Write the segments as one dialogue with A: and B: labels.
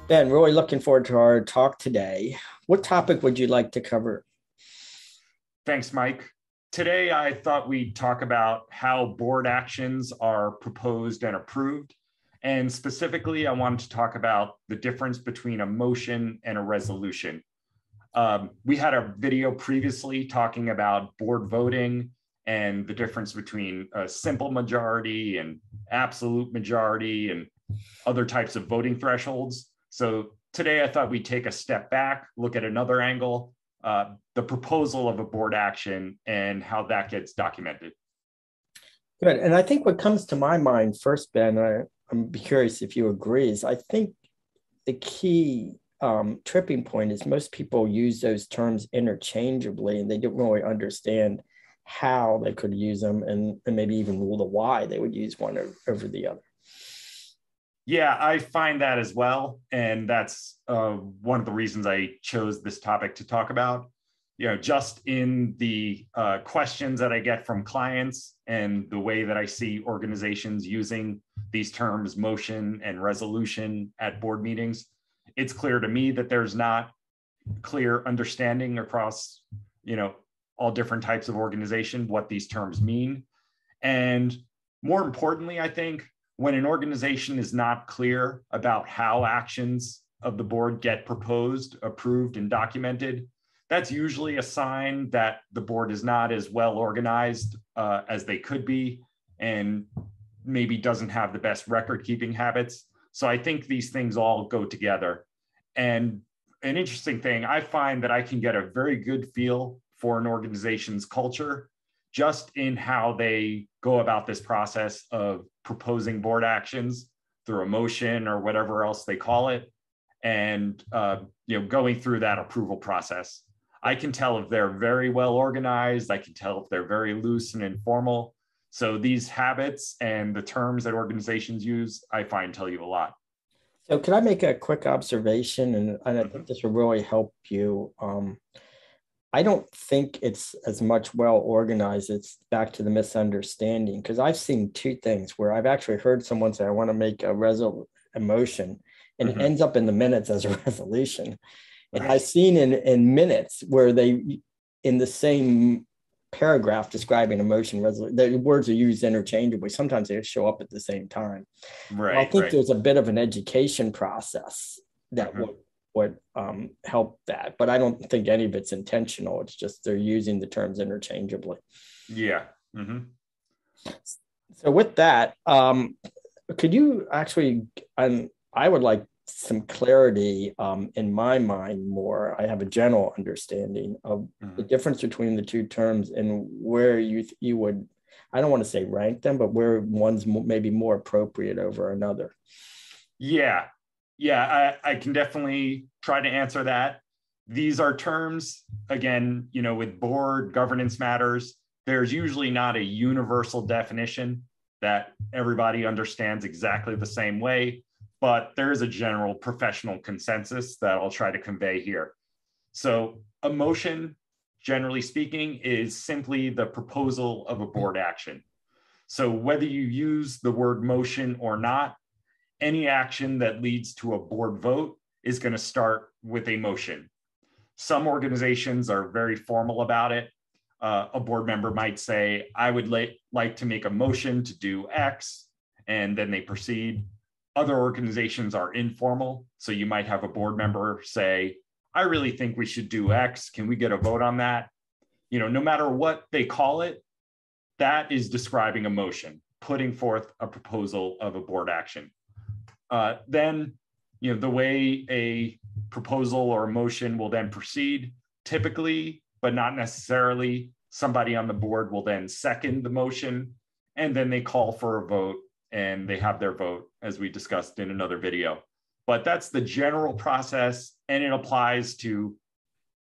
A: Ben, really looking forward to our talk today. What topic would you like to cover?
B: Thanks, Mike. Today, I thought we'd talk about how board actions are proposed and approved. And specifically, I wanted to talk about the difference between a motion and a resolution. We had a video previously talking about board voting and the difference between a simple majority and absolute majority and other types of voting thresholds. So today I thought we'd take a step back, look at another angle, the proposal of a board action and how that gets documented.
A: Good. And I think what comes to my mind first, Ben, I'm curious if you agree, is I think the key tripping point is most people use those terms interchangeably and they don't really understand how they could use them and maybe even rule the why they would use one over the other.
B: Yeah, I find that as well. And that's one of the reasons I chose this topic to talk about. Just in the questions that I get from clients and the way that I see organizations using these terms, motion and resolution at board meetings, it's clear to me that there's not clear understanding across, all different types of organization, what these terms mean. And more importantly, I think when an organization is not clear about how actions of the board get proposed, approved, and documented, that's usually a sign that the board is not as well organized as they could be and maybe doesn't have the best record keeping habits. So I think these things all go together. And an interesting thing, I find that I can get a very good feel for an organization's culture just in how they go about this process of proposing board actions through a motion or whatever else they call it, and going through that approval process. I can tell if they're very well organized. I can tell if they're very loose and informal. So these habits and the terms that organizations use, I find tell you a lot.
A: So can I make a quick observation? And I think this will really help you. I don't think it's as much well organized. It's back to the misunderstanding because I've seen two things where I've actually heard someone say, I want to make a motion, and it ends up in the minutes as a resolution. And I've seen in minutes where they, in the same paragraph describing a motion resolution, the words are used interchangeably. Sometimes they show up at the same time.
B: Right,
A: I think
B: right.
A: there's a bit of an education process that would help that. But I don't think any of it's intentional. It's just they're using the terms interchangeably.
B: Yeah.
A: So with that, could you actually, I would like some clarity in my mind more. I have a general understanding of the difference between the two terms and where you would, I don't want to say rank them, but where one's maybe more appropriate over another.
B: Yeah. Yeah, I can definitely try to answer that. These are terms, again, with board governance matters, there's usually not a universal definition that everybody understands exactly the same way, but there is a general professional consensus that I'll try to convey here. So a motion, generally speaking, is simply the proposal of a board action. So whether you use the word motion or not, any action that leads to a board vote is going to start with a motion. Some organizations are very formal about it. A board member might say, I would like to make a motion to do X, and then they proceed. Other organizations are informal. So you might have a board member say, I really think we should do X. Can we get a vote on that? No matter what they call it, that is describing a motion, putting forth a proposal of a board action. Then, the way a proposal or a motion will then proceed, typically, but not necessarily, somebody on the board will then second the motion, and then they call for a vote, and they have their vote, as we discussed in another video. But that's the general process, and it applies to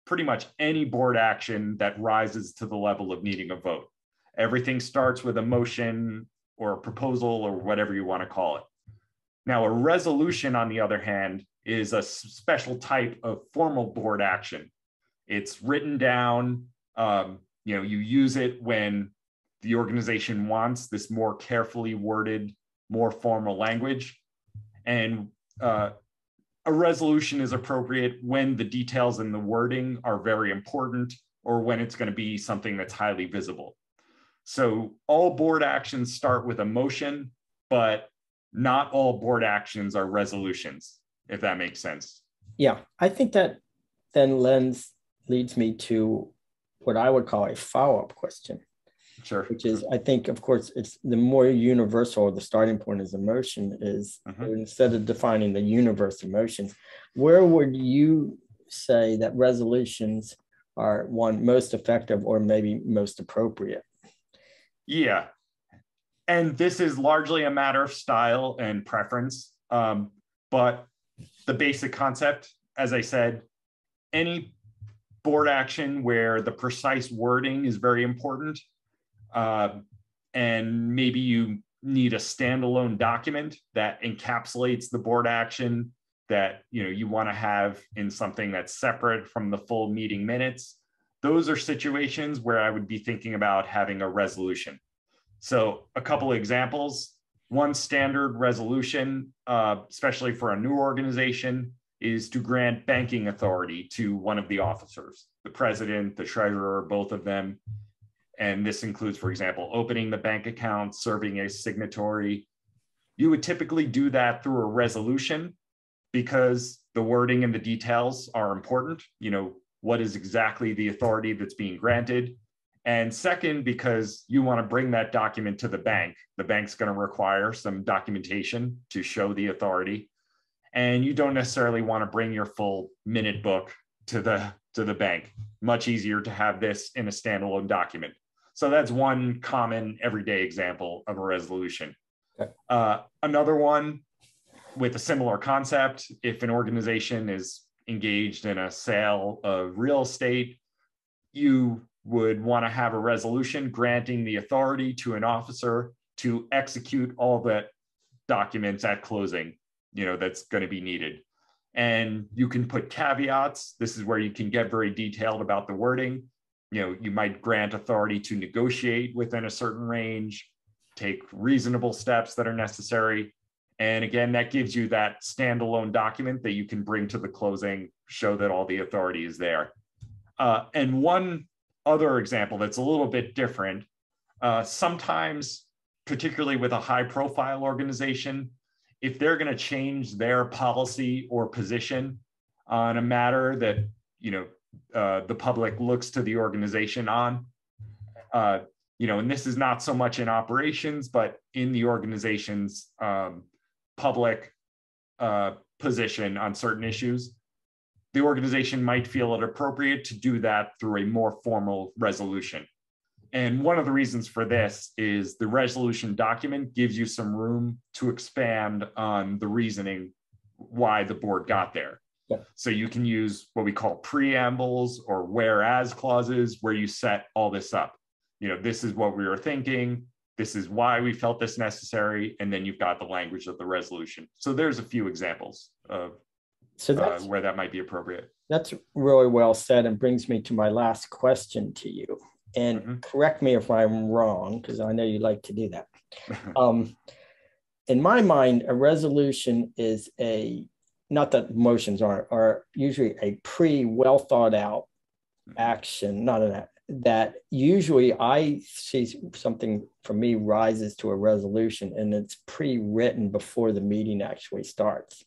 B: pretty much any board action that rises to the level of needing a vote. Everything starts with a motion or a proposal or whatever you want to call it. Now, a resolution, on the other hand, is a special type of formal board action. It's written down, you use it when the organization wants this more carefully worded, more formal language. And a resolution is appropriate when the details and the wording are very important, or when it's going to be something that's highly visible. So all board actions start with a motion, but not all board actions are resolutions, if that makes sense.
A: Yeah, I think that then leads me to what I would call a follow-up question.
B: Sure.
A: Which is, I think, of course, it's the more universal the starting point is emotion is, instead of defining the universe of emotions, where would you say that resolutions are one most effective or maybe most appropriate?
B: Yeah. And this is largely a matter of style and preference. But the basic concept, as I said, any board action where the precise wording is very important, and maybe you need a standalone document that encapsulates the board action that you want to have in something that's separate from the full meeting minutes. Those are situations where I would be thinking about having a resolution. So a couple of examples. One standard resolution, especially for a new organization, is to grant banking authority to one of the officers, the president, the treasurer, both of them. And this includes, for example, opening the bank account, serving as signatory. You would typically do that through a resolution because the wording and the details are important. What is exactly the authority that's being granted? And second, because you want to bring that document to the bank. The bank's going to require some documentation to show the authority. And you don't necessarily want to bring your full minute book to the bank. Much easier to have this in a standalone document. So that's one common everyday example of a resolution. Okay. Another one with a similar concept, if an organization is engaged in a sale of real estate, you would want to have a resolution granting the authority to an officer to execute all the documents at closing, that's going to be needed. And you can put caveats. This is where you can get very detailed about the wording. You might grant authority to negotiate within a certain range, take reasonable steps that are necessary. And again, that gives you that standalone document that you can bring to the closing, show that all the authority is there. And one other example that's a little bit different, sometimes, particularly with a high profile organization, if they're going to change their policy or position on a matter that, the public looks to the organization on, and this is not so much in operations, but in the organization's public position on certain issues, the organization might feel it appropriate to do that through a more formal resolution. And one of the reasons for this is the resolution document gives you some room to expand on the reasoning why the board got there. Yeah. So you can use what we call preambles or whereas clauses, where you set all this up. This is what we were thinking. This is why we felt this necessary. And then you've got the language of the resolution. So there's a few examples of where that might be appropriate. That's
A: really well said, and brings me to my last question to you. And correct me if I'm wrong, because I know you like to do that. In my mind, a resolution is not that motions are usually a well thought out action, that usually I see something for me rises to a resolution and it's pre-written before the meeting actually starts.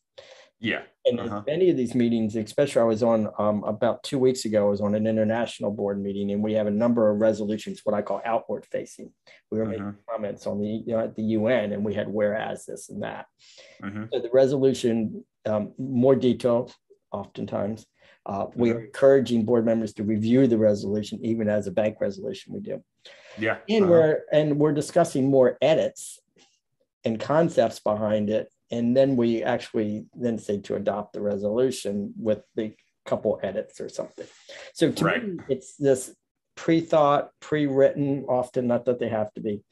B: Yeah.
A: And in many of these meetings, especially I was on about 2 weeks ago, I was on an international board meeting, and we have a number of resolutions, what I call outward facing. We were making comments on at the UN, and we had whereas this and that. So the resolution, more detailed oftentimes. We are encouraging board members to review the resolution, even as a bank resolution we do.
B: Yeah.
A: And we're discussing more edits and concepts behind it. And then we actually then say to adopt the resolution with the couple edits or something. So to me, it's this pre-thought, pre-written, often, not that they have to be,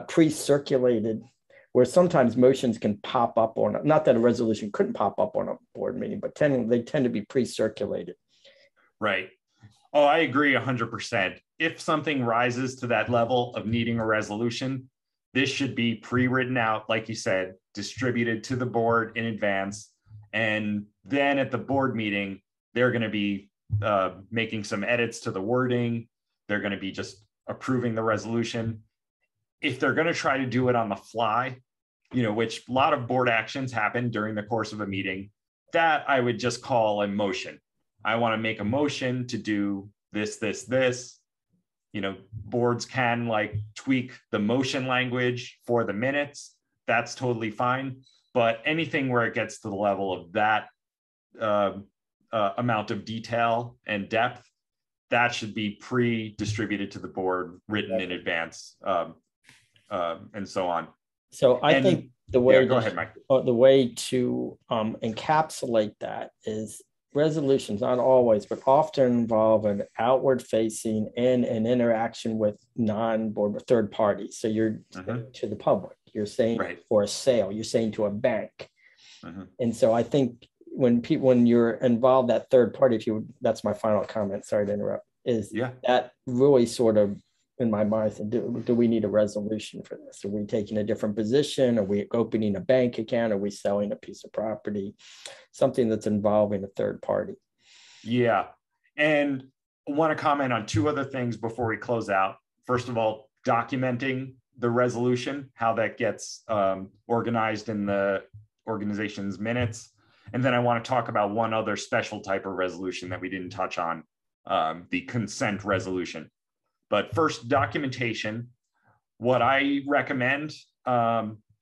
A: pre-circulated, where sometimes motions can pop up on, not that a resolution couldn't pop up on a board meeting, but they tend to be pre-circulated.
B: Right. Oh, I agree 100%. If something rises to that level of needing a resolution, this should be pre-written out, like you said, distributed to the board in advance. And then at the board meeting, they're going to be making some edits to the wording. They're going to be just approving the resolution. If they're going to try to do it on the fly, which a lot of board actions happen during the course of a meeting, that I would just call a motion. I want to make a motion to do this, this, this. Boards can tweak the motion language for the minutes. That's totally fine. But anything where it gets to the level of that amount of detail and depth, that should be pre-distributed to the board, written in advance, and so on.
A: So I think the way
B: go ahead, Mike.
A: The way to encapsulate that is resolutions, not always, but often involve an outward facing and an interaction with non-board third parties. So you're to the public, you're saying for a sale, you're saying to a bank. And so I think when you're involved, that third party, that's my final comment, sorry to interrupt, is that really sort of, in my mind, do we need a resolution for this? Are we taking a different position? Are we opening a bank account? Are we selling a piece of property? Something that's involving a third party.
B: Yeah. And I want to comment on two other things before we close out. First of all, documenting the resolution, how that gets organized in the organization's minutes. And then I want to talk about one other special type of resolution that we didn't touch on, the consent resolution. But first, documentation. What I recommend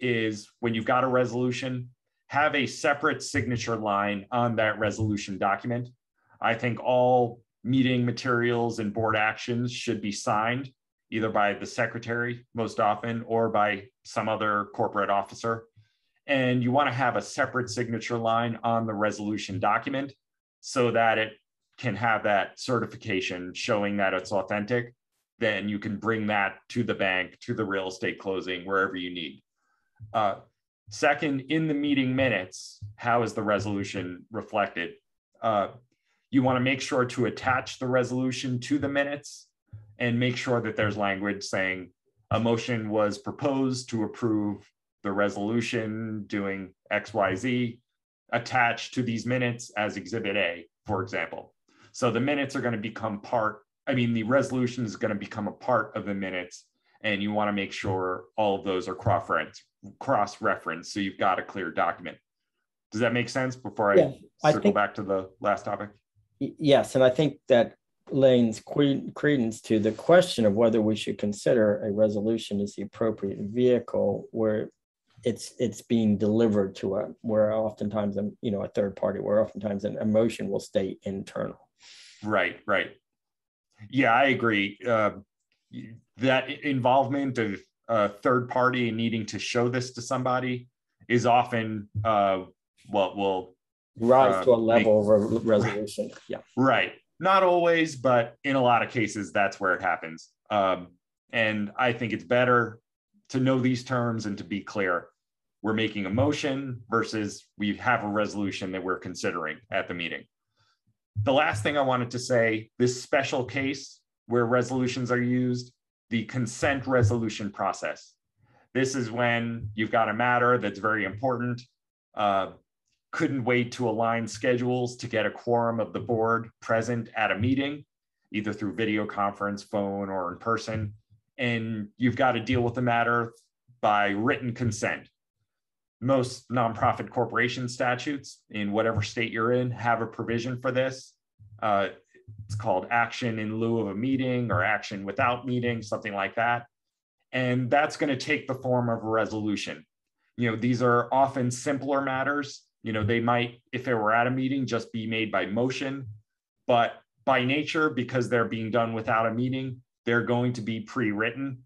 B: is when you've got a resolution, have a separate signature line on that resolution document. I think all meeting materials and board actions should be signed either by the secretary most often or by some other corporate officer. And you want to have a separate signature line on the resolution document so that it can have that certification showing that it's authentic. Then you can bring that to the bank, to the real estate closing, wherever you need. Second, in the meeting minutes, how is the resolution reflected? You want to make sure to attach the resolution to the minutes and make sure that there's language saying a motion was proposed to approve the resolution doing X, Y, Z attached to these minutes as Exhibit A, for example. So the minutes are going to become the resolution is going to become a part of the minutes, and you want to make sure all of those are cross-referenced so you've got a clear document. Does that make sense before I circle back to the last topic?
A: Yes, and I think that lends credence to the question of whether we should consider a resolution as the appropriate vehicle where it's being delivered to where oftentimes a third party, where oftentimes an emotion will stay internal. Right.
B: Yeah, I agree. That involvement of a third party needing to show this to somebody is often what will
A: rise to a level of resolution. Yeah.
B: Right. Not always, but in a lot of cases, that's where it happens. And I think it's better to know these terms and to be clear. We're making a motion versus we have a resolution that we're considering at the meeting. The last thing I wanted to say, this special case where resolutions are used, the consent resolution process. This is when you've got a matter that's very important, couldn't wait to align schedules to get a quorum of the board present at a meeting, either through video conference, phone, or in person. And you've got to deal with the matter by written consent. Most nonprofit corporation statutes in whatever state you're in have a provision for this. It's called action in lieu of a meeting or action without meeting, something like that. And that's going to take the form of a resolution. These are often simpler matters. They might, if it were at a meeting, just be made by motion, but by nature, because they're being done without a meeting, they're going to be pre-written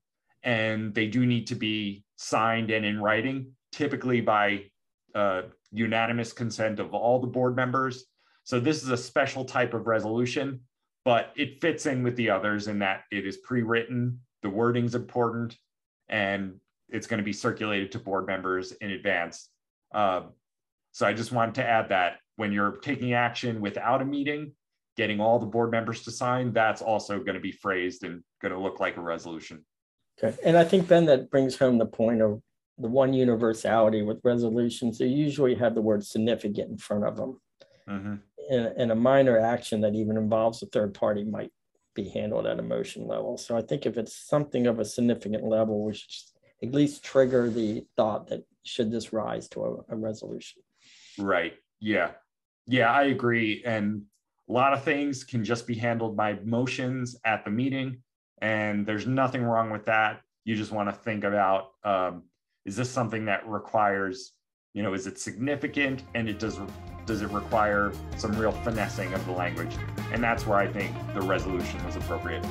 B: and they do need to be signed and in writing, typically by unanimous consent of all the board members. So this is a special type of resolution, but it fits in with the others in that it is pre-written, the wording's important, and it's going to be circulated to board members in advance. So I just wanted to add that when you're taking action without a meeting, getting all the board members to sign, that's also going to be phrased and going to look like a resolution.
A: Okay. And I think, Ben, that brings home the point of the one universality with resolutions, they usually have the word significant in front of them.
B: Mm-hmm.
A: And a minor action that even involves a third party might be handled at a motion level. So I think if it's something of a significant level, we should at least trigger the thought that should this rise to a resolution.
B: Right. Yeah. Yeah, I agree. And a lot of things can just be handled by motions at the meeting. And there's nothing wrong with that. You just want to think about, is this something that requires, is it significant, and does it require some real finessing of the language? And that's where I think the resolution was appropriate.